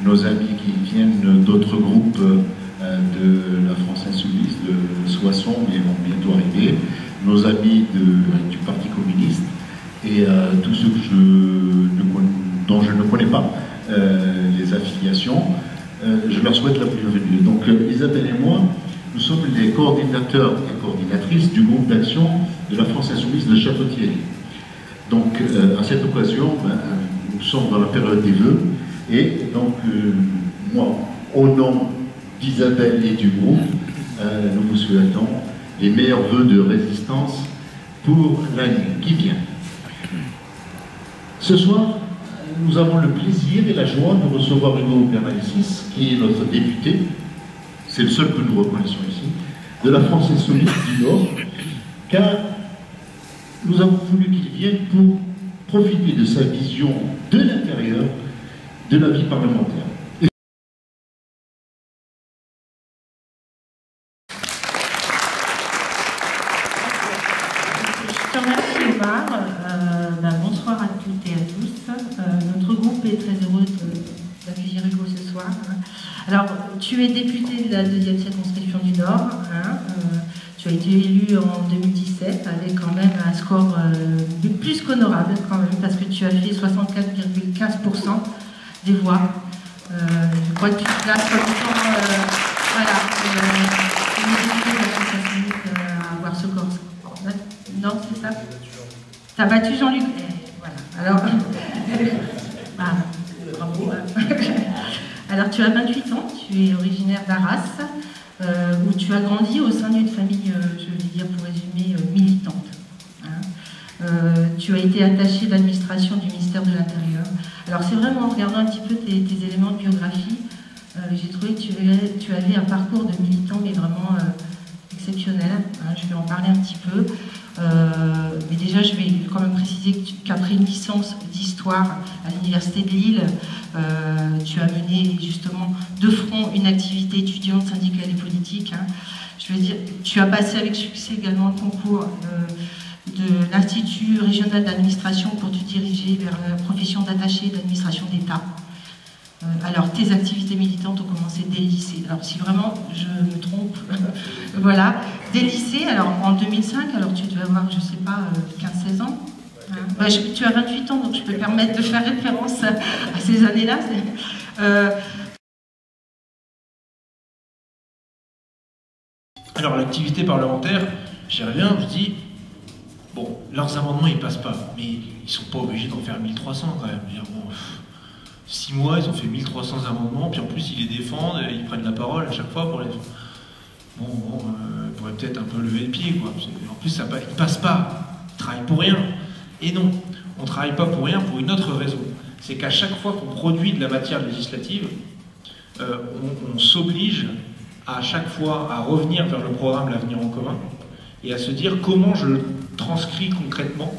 nos amis qui viennent d'autres groupes de la France Insoumise, de Soissons, mais vont bientôt arriver, nos amis du Parti communiste, et tous ceux dont je ne connais pas les affiliations, je leur souhaite la bienvenue. Donc Isabelle et moi, nous sommes les coordinateurs et coordinatrices du groupe d'action de la France Insoumise de Château-Thierry. Donc à cette occasion, nous sommes dans la période des vœux, et donc moi, au nom d'Isabelle et du groupe, nous vous souhaitons les meilleurs vœux de résistance pour l'année qui vient. Ce soir, nous avons le plaisir et la joie de recevoir Hugo Bernalicis, qui est notre député, c'est le seul que nous reconnaissons ici, de la France Insoumise du Nord, car nous avons voulu qu'il vienne pour profiter de sa vision de l'intérieur de la vie parlementaire. Je te remercie, Omar. Bonsoir à toutes et à tous. Notre groupe est très heureux d'accueillir Hugo ce soir. Alors, tu es député de la 2e circonscription du Nord. Tu as été élu en 2017 avec quand même un score plus qu'honorable, quand même, parce que tu as fait 64,15% des voix. Je crois que tu te places comme étant voilà, à avoir ce corps. Non, c'est ça? Tu as battu Jean-Luc. Voilà. Alors, bravo. Alors, tu as 28 ans, tu es originaire d'Arras, où tu as grandi au sein d'une famille, je vais dire pour résumer, militante. Tu as été attaché de l'administration du ministère de l'Intérieur. Alors, c'est vraiment en regardant un petit peu tes éléments de biographie, j'ai trouvé que tu avais un parcours de militant, mais vraiment exceptionnel. Je vais en parler un petit peu. Mais déjà, je vais quand même préciser qu'après une licence d'histoire à l'université de Lille, tu as mené justement de front une activité étudiante, syndicale et politique. Je veux dire, tu as passé avec succès également le concours de l'Institut régional d'administration pour te diriger vers la profession d'attaché d'administration d'État. Alors, tes activités militantes ont commencé dès le lycée. Alors, si vraiment je me trompe, voilà. Dès le lycée, alors en 2005, alors tu devais avoir, je sais pas, 15-16 ans. Tu as 28 ans, donc je peux me permettre de faire référence à ces années-là. Alors, l'activité parlementaire, j'y reviens, je dis, bon, leurs amendements, ils passent pas, mais ils sont pas obligés d'en faire 1300 quand même. 6 mois, ils ont fait 1300 amendements, puis en plus ils les défendent, ils prennent la parole à chaque fois pour les... Bon, ils pourraient peut-être un peu lever le pied, quoi. En plus, ils passent pas, ils travaillent pour rien. Et non, on travaille pas pour rien pour une autre raison. C'est qu'à chaque fois qu'on produit de la matière législative, on s'oblige à chaque fois à revenir vers le programme L'Avenir en commun et à se dire comment je le transcris concrètement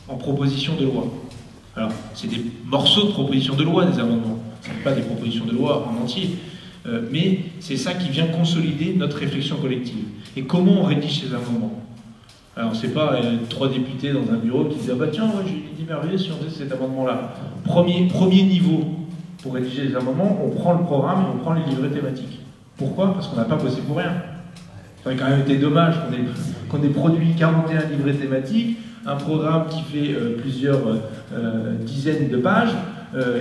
en proposition de loi. Alors, c'est des morceaux de propositions de loi, des amendements. Ce n'est pas des propositions de loi en entier. Mais c'est ça qui vient consolider notre réflexion collective. Et comment on rédige ces amendements? Alors, c'est pas 3 députés dans un bureau qui disent « Ah bah tiens, ouais, j'ai une idée merveilleuse si on faisait cet amendement-là ». Premier niveau pour rédiger les amendements, on prend le programme et on prend les livrets thématiques. Pourquoi? Parce qu'on n'a pas bossé pour rien. Ça aurait quand même été dommage qu'on ait produit 41 livrets thématiques, un programme qui fait plusieurs dizaines de pages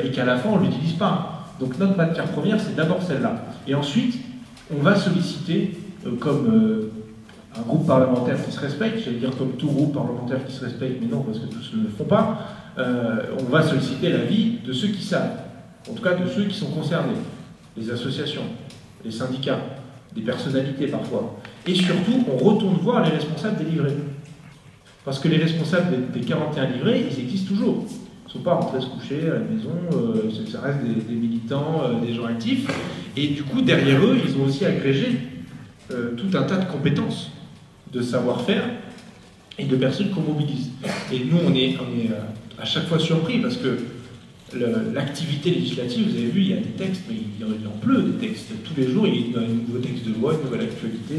et qu'à la fin on ne l'utilise pas. Donc notre matière première c'est d'abord celle-là. Et ensuite on va solliciter comme un groupe parlementaire qui se respecte, j'allais dire comme tout groupe parlementaire qui se respecte, mais non parce que tous ne le font pas, on va solliciter l'avis de ceux qui savent, en tout cas de ceux qui sont concernés, les associations, les syndicats, des personnalités parfois. Et surtout on retourne voir les responsables des livrets. Parce que les responsables des 41 livrets, ils existent toujours. Ils ne sont pas rentrés se coucher à la maison, ça reste des militants, des gens actifs. Et du coup, derrière eux, ils ont aussi agrégé tout un tas de compétences, de savoir-faire et de personnes qu'on mobilise. Et nous, on est à chaque fois surpris parce que l'activité législative, vous avez vu, il y a des textes, mais il en pleut des textes. Tous les jours, il y a un nouveau texte de loi, une nouvelle actualité.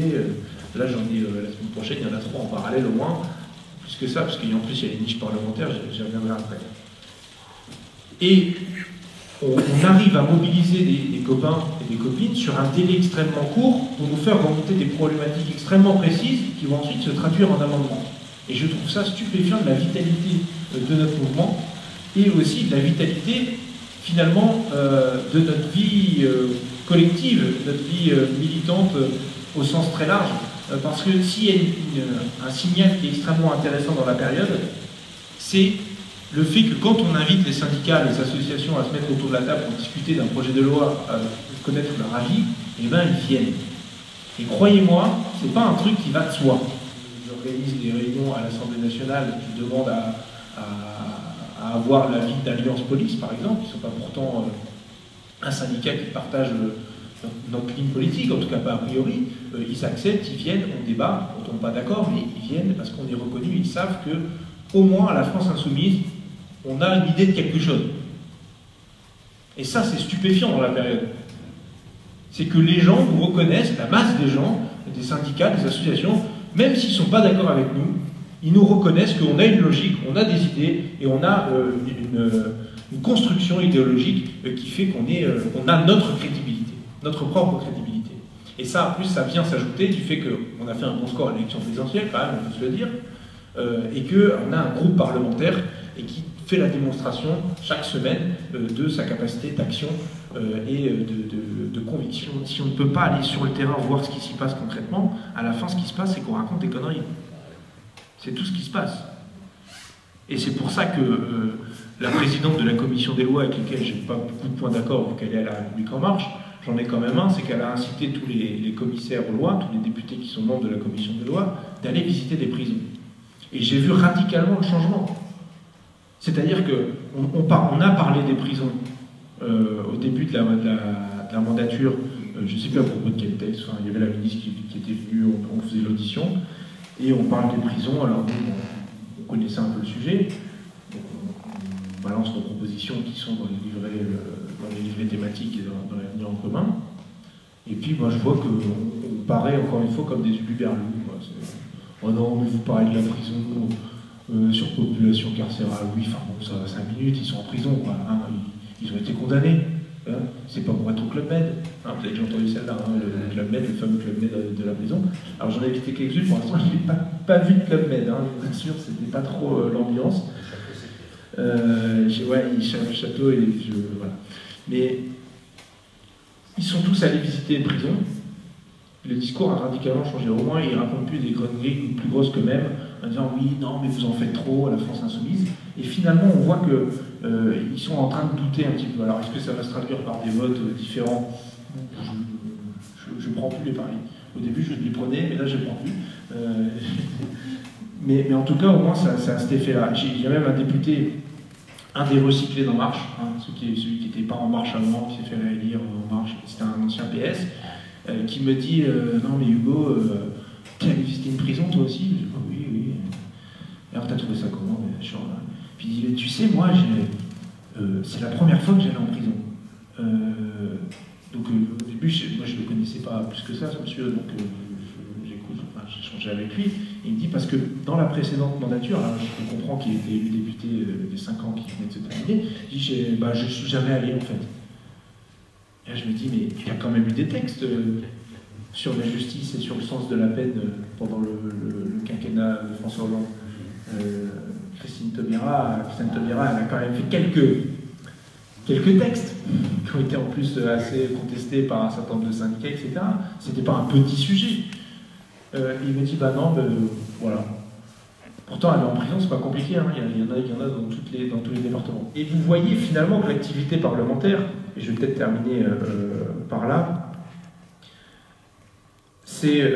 Là, j'en ai la semaine prochaine, il y en a 3 en parallèle au moins. Plus que ça, parce qu'en plus il y a les niches parlementaires, j'y reviendrai après. Et on arrive à mobiliser des copains et des copines sur un délai extrêmement court pour nous faire remonter des problématiques extrêmement précises qui vont ensuite se traduire en amendements. Et je trouve ça stupéfiant de la vitalité de notre mouvement et aussi de la vitalité, finalement, de notre vie collective, notre vie militante au sens très large. Parce que s'il y a un signal qui est extrêmement intéressant dans la période, c'est le fait que quand on invite les syndicats, les associations à se mettre autour de la table pour discuter d'un projet de loi, connaître leur avis, eh bien ils viennent. Et croyez-moi, c'est pas un truc qui va de soi. J'organise des réunions à l'Assemblée nationale qui demandent à avoir l'avis d'Alliance Police, par exemple, qui ne sont pas pourtant un syndicat qui partage notre ligne politique, en tout cas pas a priori. Ils acceptent, ils viennent, on débat, on ne tombe pas d'accord, mais ils viennent parce qu'on est reconnu, ils savent que au moins à la France Insoumise, on a une idée de quelque chose. Et ça, c'est stupéfiant dans la période. C'est que les gens nous reconnaissent, la masse des gens, des syndicats, des associations, même s'ils ne sont pas d'accord avec nous, ils nous reconnaissent qu'on a une logique, on a des idées, et on a une construction idéologique qui fait qu'on a notre crédibilité, notre propre crédibilité. Et ça, en plus, ça vient s'ajouter du fait qu'on a fait un bon score à l'élection présidentielle, quand même, on peut se le dire, et qu'on a un groupe parlementaire et qui fait la démonstration chaque semaine de sa capacité d'action et de conviction. Si on ne peut pas aller sur le terrain voir ce qui s'y passe concrètement, à la fin, ce qui se passe, c'est qu'on raconte des conneries. C'est tout ce qui se passe. Et c'est pour ça que la présidente de la commission des lois, avec laquelle je n'ai pas beaucoup de points d'accord, vu qu'elle est à La République En Marche, j'en ai quand même un, c'est qu'elle a incité tous les commissaires aux lois, tous les députés qui sont membres de la commission des lois, d'aller visiter des prisons. Et j'ai vu radicalement le changement. C'est-à-dire qu'on a parlé des prisons au début de la mandature, je ne sais plus à propos de quel texte, enfin, il y avait la ministre qui était venue, on faisait l'audition, et on parle des prisons, alors on connaissait un peu le sujet, on balance nos propositions qui sont dans les livrets thématiques et dans l'avenir en commun, et puis moi je vois qu'on paraît encore une fois comme des uluberlus. Oh non, mais vous parlez de la prison, surpopulation carcérale, oui, enfin bon, ça va 5 minutes, ils sont en prison, quoi, hein, ils ont été condamnés. Hein, c'est pas pour être au Club Med, hein, vous avez déjà entendu celle-là, hein, le Club Med, le fameux Club Med de la prison. Alors j'en ai évité quelques-unes, pour l'instant je n'ai pas vu de Club Med, hein, je vous assure, c'était pas trop l'ambiance. Ouais, le château et voilà. Mais ils sont tous allés visiter les prisons. Le discours a radicalement changé. Au moins, ils ne racontent plus des conneries plus grosses qu'eux-mêmes, en disant oui, non, mais vous en faites trop à la France Insoumise. Et finalement, on voit qu'ils sont en train de douter un petit peu. Alors, est-ce que ça va se traduire par des votes différents? Je ne prends plus les paris. Au début, je les prenais, mais là, je ne les prends plus. Mais en tout cas, au moins, ça a cet effet-là. Il y a même un député, un des recyclés d'En Marche, hein, celui qui n'était pas En Marche avant, qui s'est fait réélire En Marche, c'était un ancien PS, qui me dit non mais Hugo, t'es allé visiter une prison toi aussi? Je dis oui, oui. Alors t'as trouvé ça comment? Puis il dit tu sais, moi c'est la première fois que j'allais en prison. Donc au début moi je ne le connaissais pas plus que ça ce monsieur, donc j'ai échangé avec lui. Et il me dit parce que dans la précédente mandature, alors je comprends qu'il était élu député des 5 ans qui venaient de se terminer, il dit je ne suis jamais allé en fait. Et là, je me dis, mais il y a quand même eu des textes sur la justice et sur le sens de la peine pendant le quinquennat de François Hollande. Christine Taubira, elle a quand même fait quelques textes qui ont été en plus assez contestés par un certain nombre de syndicats, etc. C'était pas un petit sujet. Il me dit, bah non, voilà. Pourtant, aller en prison, c'est pas compliqué, hein. Il y en a dans tous les départements. Et vous voyez finalement que l'activité parlementaire, et je vais peut-être terminer par là, c'est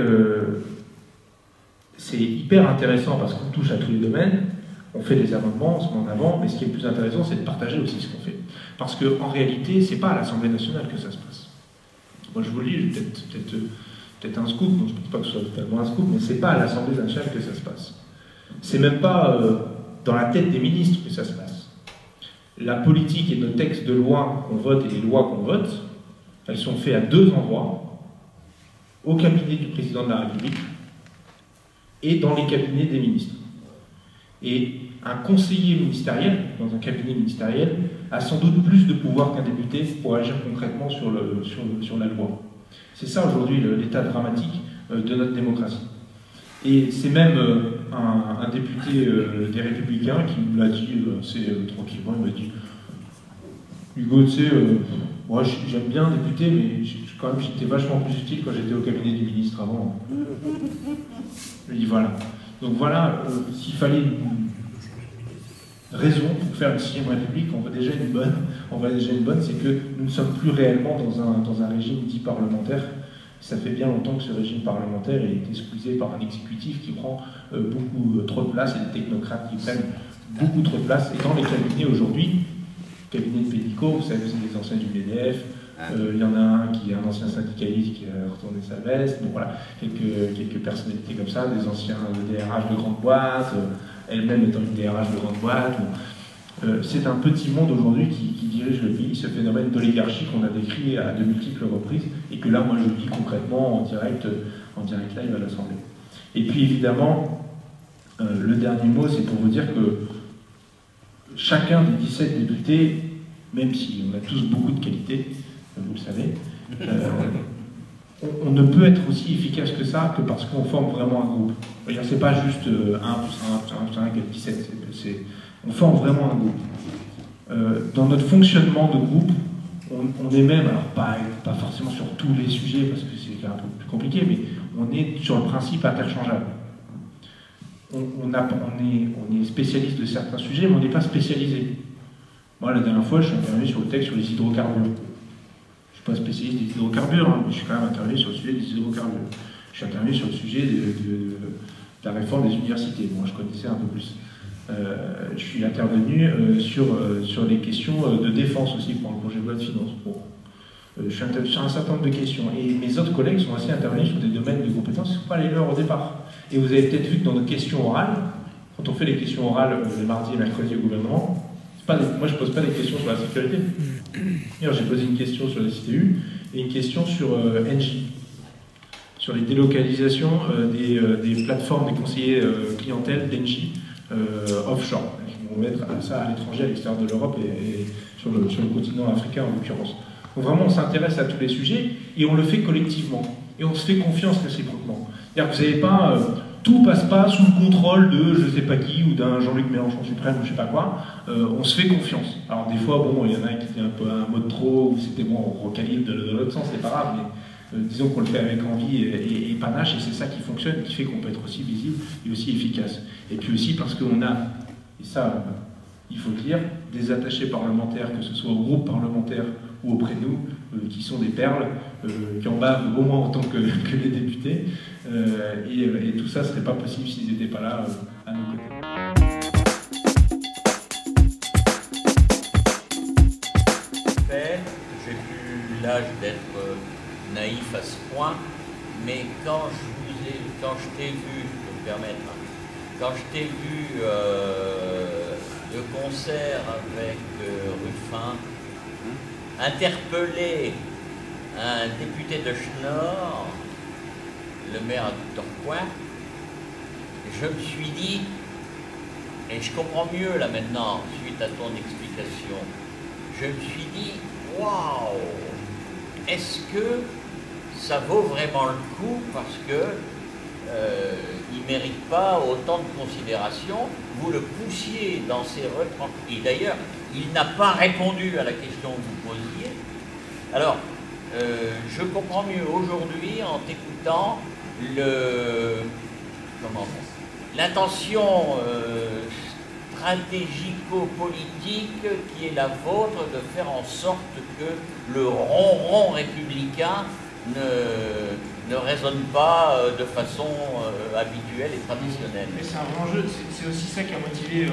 hyper intéressant parce qu'on touche à tous les domaines, on fait des amendements, on se met en avant, mais ce qui est le plus intéressant, c'est de partager aussi ce qu'on fait. Parce qu'en réalité, c'est pas à l'Assemblée nationale que ça se passe. Moi, je vous le dis, peut-être un scoop, donc je ne pense pas que ce soit totalement un scoop, mais c'est pas à l'Assemblée nationale que ça se passe. C'est même pas dans la tête des ministres que ça se passe. La politique et nos textes de loi qu'on vote et les lois qu'on vote, elles sont faites à 2 endroits, au cabinet du président de la République et dans les cabinets des ministres. Et un conseiller ministériel, dans un cabinet ministériel, a sans doute plus de pouvoir qu'un député pour agir concrètement sur la loi. C'est ça aujourd'hui l'état dramatique de notre démocratie. Et c'est même un député des Républicains qui me l'a dit tranquillement, il m'a dit « Hugo, tu sais, moi j'aime bien député, mais quand même j'étais vachement plus utile quand j'étais au cabinet du ministre avant. » Je lui dis voilà. Donc voilà, s'il fallait une raison pour faire une 6e République, on voit déjà une bonne, c'est que nous ne sommes plus réellement dans un régime dit parlementaire. Ça fait bien longtemps que ce régime parlementaire est squeezé par un exécutif qui prend beaucoup trop de place et des technocrates qui prennent beaucoup trop de place. Et dans les cabinets aujourd'hui, cabinet de Pénicaud, vous savez, c'est des anciens du MEDEF, il y en a un qui est un ancien syndicaliste qui a retourné sa veste, donc voilà, quelques personnalités comme ça, des anciens DRH de grandes boîtes, elle-même étant une DRH de grande boîte. C'est un petit monde aujourd'hui qui dirige le pays, ce phénomène d'oligarchie qu'on a décrit à de multiples reprises, et que là, moi, je dis concrètement en direct live à l'Assemblée. Et puis évidemment, le dernier mot, c'est pour vous dire que chacun des 17 députés, même si on a tous beaucoup de qualités, vous le savez, on ne peut être aussi efficace que ça que parce qu'on forme vraiment un groupe. C'est pas juste 1 plus 1 plus 1 égale 17, on forme vraiment un groupe. Dans notre fonctionnement de groupe, on est même, alors pas forcément sur tous les sujets, parce que c'est un peu plus compliqué, mais on est sur le principe interchangeable. On est spécialiste de certains sujets, mais on n'est pas spécialisé. Moi, la dernière fois, je suis intervenu sur le texte sur les hydrocarbures. Je ne suis pas spécialiste des hydrocarbures, hein, mais je suis quand même intervenu sur le sujet des hydrocarbures. Je suis intervenu sur le sujet de la réforme des universités. Moi, je connaissais un peu plus. Je suis intervenu sur les questions de défense aussi pour le projet de loi de finances. Bon. Je suis intervenu sur un certain nombre de questions. Et mes autres collègues sont aussi intervenus sur des domaines de compétences qui ne sont pas les leurs au départ. Et vous avez peut-être vu que dans nos questions orales, quand on fait les questions orales les mardis et mercredis au gouvernement, moi je ne pose pas des questions sur la sécurité. D'ailleurs, j'ai posé une question sur la CTU et une question sur Engie, sur les délocalisations des plateformes des conseillers clientèle d'Engie offshore, qui vont mettre ça à l'étranger, à l'extérieur de l'Europe et sur le continent africain en l'occurrence. Donc vraiment, on s'intéresse à tous les sujets et on le fait collectivement. Et on se fait confiance réciproquement. C'est-à-dire que vous n'avez pas... tout passe pas sous le contrôle de je sais pas qui ou d'un Jean-Luc Mélenchon suprême ou je sais pas quoi. On se fait confiance. Alors des fois, bon, il y en a qui étaient un peu un mot de trop, ou c'était bon, on recalibre de l'autre sens, c'est pas grave, mais disons qu'on le fait avec envie et panache, et c'est ça qui fonctionne, qui fait qu'on peut être aussi visible et aussi efficace. Et puis aussi parce qu'on a, et ça, il faut le dire, des attachés parlementaires, que ce soit au groupe parlementaire ou auprès de nous, qui sont des perles, qui en bavent au moins autant que les députés, et tout ça ne serait pas possible s'ils n'étaient pas là à nos côtés. J'ai plus l'âge d'être naïf à ce point, mais quand je t'ai vu, je peux me permettre, quand je t'ai vu de concert avec Ruffin, interpeller un député de Schnorr, le maire de Tourcoing, je me suis dit, et je comprends mieux là maintenant, suite à ton explication, je me suis dit, waouh, est-ce que ça vaut vraiment le coup parce que il ne mérite pas autant de considération, vous le poussiez dans ses retranchements. Et d'ailleurs, il n'a pas répondu à la question que vous posiez. Alors, je comprends mieux aujourd'hui en t'écoutant l'intention stratégico-politique qui est la vôtre de faire en sorte que le ronron républicain ne résonne pas de façon habituelle et traditionnelle. Mais c'est un vrai enjeu, c'est aussi ça qui a motivé